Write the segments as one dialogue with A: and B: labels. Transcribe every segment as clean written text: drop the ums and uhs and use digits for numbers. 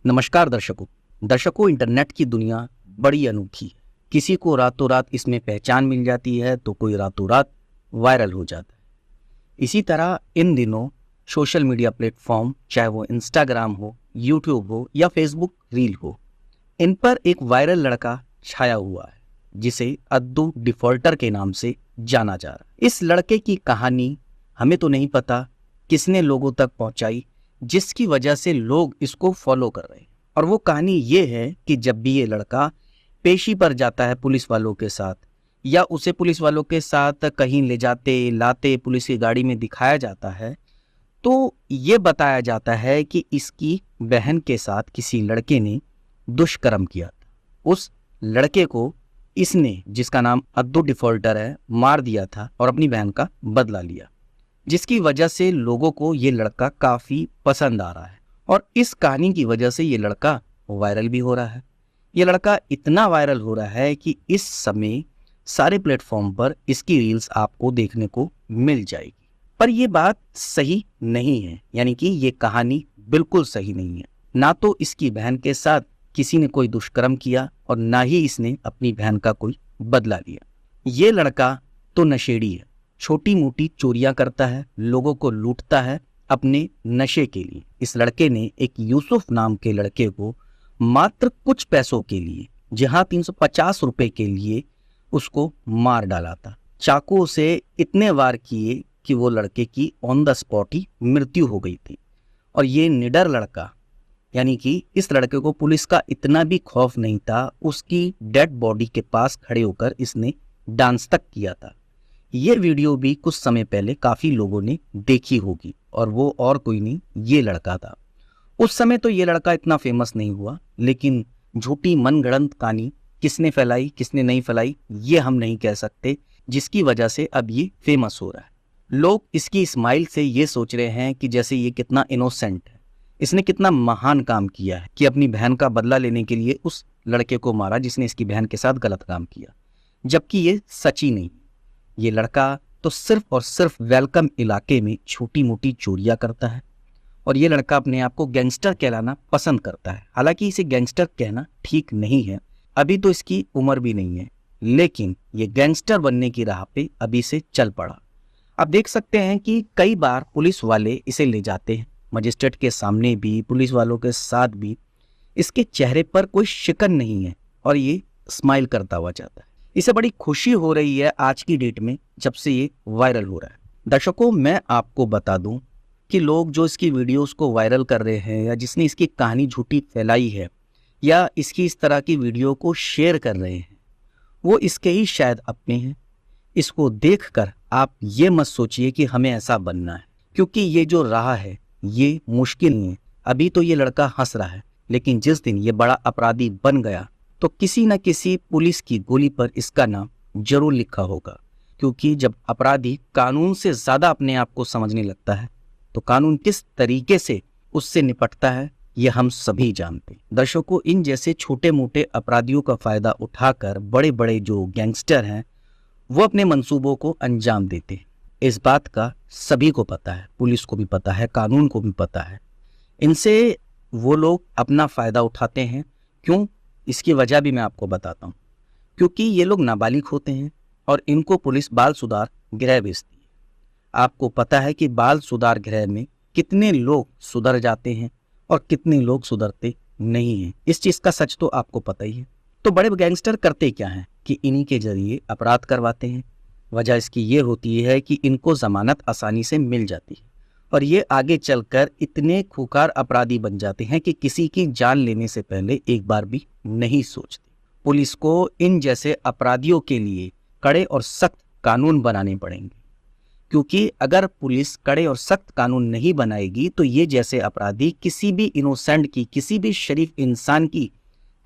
A: नमस्कार दर्शकों, इंटरनेट की दुनिया बड़ी अनोखी है। किसी को रातों रात इसमें पहचान मिल जाती है तो कोई रातों रात वायरल हो जाता है। इसी तरह इन दिनों सोशल मीडिया प्लेटफॉर्म, चाहे वो इंस्टाग्राम हो, यूट्यूब हो या फेसबुक रील हो, इन पर एक वायरल लड़का छाया हुआ है जिसे अद्दू डिफॉल्टर के नाम से जाना जा रहा है। इस लड़के की कहानी हमें तो नहीं पता किसने लोगों तक पहुंचाई, जिसकी वजह से लोग इसको फॉलो कर रहे हैं। और वो कहानी ये है कि जब भी ये लड़का पेशी पर जाता है पुलिस वालों के साथ, या उसे पुलिस वालों के साथ कहीं ले जाते लाते पुलिस की गाड़ी में दिखाया जाता है, तो ये बताया जाता है कि इसकी बहन के साथ किसी लड़के ने दुष्कर्म किया था। उस लड़के को इसने, जिसका नाम अद्दू डिफॉल्टर है, मार दिया था और अपनी बहन का बदला लिया, जिसकी वजह से लोगों को ये लड़का काफी पसंद आ रहा है। और इस कहानी की वजह से ये लड़का वायरल भी हो रहा है। ये लड़का इतना वायरल हो रहा है कि इस समय सारे प्लेटफॉर्म पर इसकी रील्स आपको देखने को मिल जाएगी। पर यह बात सही नहीं है, यानी कि ये कहानी बिल्कुल सही नहीं है। ना तो इसकी बहन के साथ किसी ने कोई दुष्कर्म किया और ना ही इसने अपनी बहन का कोई बदला लिया। ये लड़का तो नशेड़ी है, छोटी मोटी चोरियां करता है, लोगों को लूटता है अपने नशे के लिए। इस लड़के ने एक यूसुफ नाम के लड़के को मात्र कुछ पैसों के लिए, जहां 350 रुपए के लिए, उसको मार डाला था। चाकू से इतने वार किए कि वो लड़के की ऑन द स्पॉट ही मृत्यु हो गई थी। और ये निडर लड़का, यानी कि इस लड़के को पुलिस का इतना भी खौफ नहीं था, उसकी डेड बॉडी के पास खड़े होकर इसने डांस तक किया था। ये वीडियो भी कुछ समय पहले काफी लोगों ने देखी होगी, और वो और कोई नहीं, ये लड़का था। उस समय तो ये लड़का इतना फेमस नहीं हुआ, लेकिन झूठी मनगढ़ंत कहानी किसने फैलाई किसने नहीं फैलाई ये हम नहीं कह सकते, जिसकी वजह से अब ये फेमस हो रहा है। लोग इसकी स्माइल से ये सोच रहे हैं कि जैसे ये कितना इनोसेंट है, इसने कितना महान काम किया है कि अपनी बहन का बदला लेने के लिए उस लड़के को मारा जिसने इसकी बहन के साथ गलत काम किया, जबकि ये सच ही नहीं। ये लड़का तो सिर्फ और सिर्फ वेलकम इलाके में छोटी मोटी चोरियां करता है, और ये लड़का अपने आप को गैंगस्टर कहलाना पसंद करता है। हालांकि इसे गैंगस्टर कहना ठीक नहीं है, अभी तो इसकी उम्र भी नहीं है, लेकिन ये गैंगस्टर बनने की राह पे अभी से चल पड़ा। आप देख सकते हैं कि कई बार पुलिस वाले इसे ले जाते हैं, मजिस्ट्रेट के सामने भी, पुलिस वालों के साथ भी इसके चेहरे पर कोई शिकन नहीं है और ये स्माइल करता हुआ जाता है। इसे बड़ी खुशी हो रही है आज की डेट में जब से ये वायरल हो रहा है। दर्शकों, मैं आपको बता दूं कि लोग जो इसकी वीडियोस को वायरल कर रहे हैं, या जिसने इसकी कहानी झूठी फैलाई है, या इसकी इस तरह की वीडियो को शेयर कर रहे हैं, वो इसके ही शायद अपने हैं। इसको देखकर आप ये मत सोचिए कि हमें ऐसा बनना है, क्योंकि ये जो रहा है ये मुश्किल नहीं है। अभी तो ये लड़का हंस रहा है, लेकिन जिस दिन ये बड़ा अपराधी बन गया तो किसी न किसी पुलिस की गोली पर इसका नाम जरूर लिखा होगा। क्योंकि जब अपराधी कानून से ज्यादा अपने आप को समझने लगता है तो कानून किस तरीके से उससे निपटता है ये हम सभी जानते हैं। दर्शकों, इन जैसे छोटे मोटे अपराधियों का फायदा उठाकर बड़े बड़े जो गैंगस्टर हैं वो अपने मंसूबों को अंजाम देते हैं। इस बात का सभी को पता है, पुलिस को भी पता है, कानून को भी पता है। इनसे वो लोग अपना फायदा उठाते हैं। क्यों? इसकी वजह भी मैं आपको बताता हूँ। क्योंकि ये लोग नाबालिग होते हैं और इनको पुलिस बाल सुधार गृह भेजती है। आपको पता है कि बाल सुधार गृह में कितने लोग सुधर जाते हैं और कितने लोग सुधरते नहीं हैं। इस चीज का सच तो आपको पता ही है। तो बड़े गैंगस्टर करते क्या हैं कि इन्हीं के जरिए अपराध करवाते हैं। वजह इसकी ये होती है कि इनको जमानत आसानी से मिल जाती है और ये आगे चलकर इतने खूंखार अपराधी बन जाते हैं कि किसी की जान लेने से पहले एक बार भी नहीं सोचते। पुलिस को इन जैसे अपराधियों के लिए कड़े और सख्त कानून बनाने पड़ेंगे, क्योंकि अगर पुलिस कड़े और सख्त कानून नहीं बनाएगी तो ये जैसे अपराधी किसी भी इनोसेंट की, किसी भी शरीफ इंसान की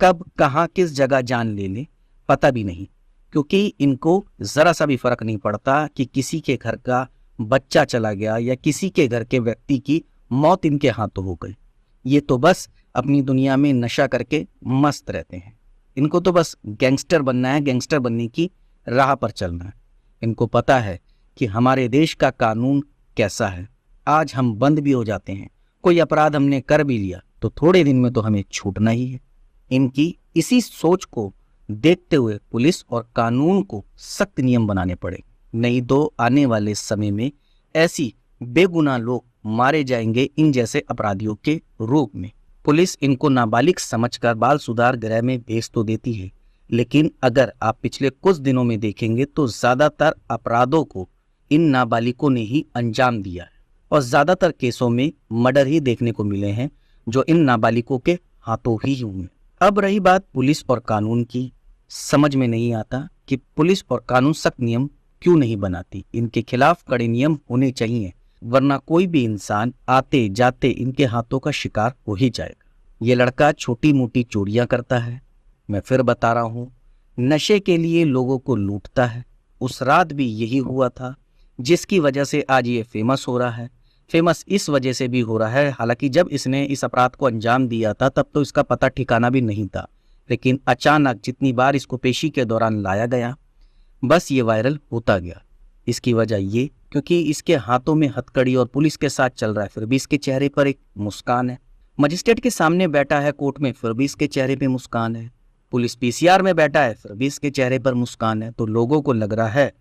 A: कब कहाँ किस जगह जान ले ले पता भी नहीं। क्योंकि इनको जरा सा भी फर्क नहीं पड़ता कि किसी के घर का बच्चा चला गया या किसी के घर के व्यक्ति की मौत इनके हाथों हो गई। ये तो बस अपनी दुनिया में नशा करके मस्त रहते हैं। इनको तो बस गैंगस्टर बनना है, गैंगस्टर बनने की राह पर चलना है। इनको पता है कि हमारे देश का कानून कैसा है। आज हम बंद भी हो जाते हैं, कोई अपराध हमने कर भी लिया तो थोड़े दिन में तो हमें छूटना ही है। इनकी इसी सोच को देखते हुए पुलिस और कानून को सख्त नियम बनाने पड़े, नहीं तो आने वाले समय में ऐसी बेगुनाह लोग मारे जाएंगे इन जैसे अपराधियों के रूप में। पुलिस इनको नाबालिग समझकर बाल सुधार गृह में भेज तो देती है, लेकिन अगर आप पिछले कुछ दिनों में देखेंगे तो ज्यादातर अपराधों को इन नाबालिगों ने ही अंजाम दिया है और ज्यादातर केसों में मर्डर ही देखने को मिले हैं जो इन नाबालिगों के हाथों ही हुए। अब रही बात पुलिस और कानून की, समझ में नहीं आता कि पुलिस और कानून सख्त नियम क्यों नहीं बनाती। इनके खिलाफ कड़े नियम होने चाहिए, वरना कोई भी इंसान आते जाते इनके हाथों का शिकार हो ही जाएगा। ये लड़का छोटी मोटी चोरियां करता है, मैं फिर बता रहा हूँ, नशे के लिए लोगों को लूटता है। उस रात भी यही हुआ था, जिसकी वजह से आज ये फेमस हो रहा है। फेमस इस वजह से भी हो रहा है, हालांकि जब इसने इस अपराध को अंजाम दिया था तब तो इसका पता ठिकाना भी नहीं था, लेकिन अचानक जितनी बार इसको पेशी के दौरान लाया गया, बस ये वायरल होता गया। इसकी वजह ये क्योंकि इसके हाथों में हथकड़ी और पुलिस के साथ चल रहा है, फिर भी इसके चेहरे पर एक मुस्कान है। मजिस्ट्रेट के सामने बैठा है कोर्ट में, फिर भी इसके चेहरे पे मुस्कान है। पुलिस पीसीआर में बैठा है, फिर भी इसके चेहरे पर मुस्कान है। तो लोगों को लग रहा है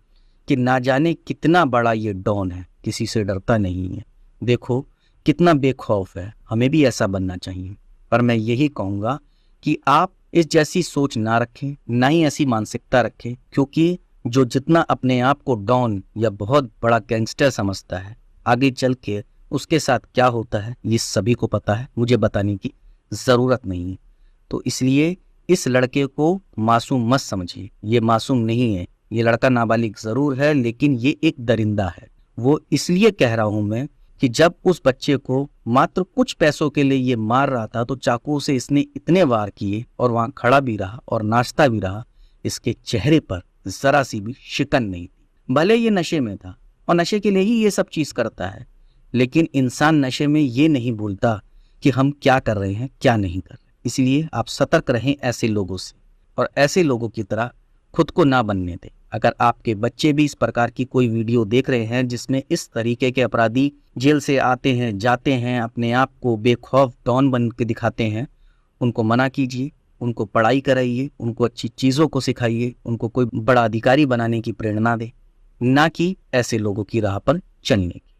A: कि ना जाने कितना बड़ा ये डॉन है, किसी से डरता नहीं है। देखो कितना बेखौफ है, हमें भी ऐसा बनना चाहिए। पर मैं यही कहूँगा कि आप इस जैसी सोच ना रखें, ना ही ऐसी मानसिकता रखें, क्योंकि जो जितना अपने आप को डॉन या बहुत बड़ा गैंगस्टर समझता है, आगे चल के उसके साथ क्या होता है ये सभी को पता है, मुझे बताने की ज़रूरत नहीं है। तो इसलिए इस लड़के को मासूम मत समझिए, ये मासूम नहीं है। ये लड़का नाबालिग ज़रूर है, लेकिन ये एक दरिंदा है। वो इसलिए कह रहा हूँ मैं कि जब उस बच्चे को मात्र कुछ पैसों के लिए ये मार रहा था तो चाकू से इसने इतने वार किए और वहाँ खड़ा भी रहा और नाचता भी रहा, इसके चेहरे पर जरा सी भी शिकन नहीं थी। भले ये नशे में था और नशे के लिए ही ये सब चीज़ करता है, लेकिन इंसान नशे में ये नहीं भूलता कि हम क्या कर रहे हैं क्या नहीं कर रहे। इसलिए आप सतर्क रहें ऐसे लोगों से और ऐसे लोगों की तरह खुद को ना बनने दें। अगर आपके बच्चे भी इस प्रकार की कोई वीडियो देख रहे हैं जिसमें इस तरीके के अपराधी जेल से आते हैं जाते हैं, अपने आप को बेखौफ डॉन बन के दिखाते हैं, उनको मना कीजिए, उनको पढ़ाई कराइए, उनको अच्छी चीज़ों को सिखाइए, उनको कोई बड़ा अधिकारी बनाने की प्रेरणा दें, ना कि ऐसे लोगों की राह पर चलने की।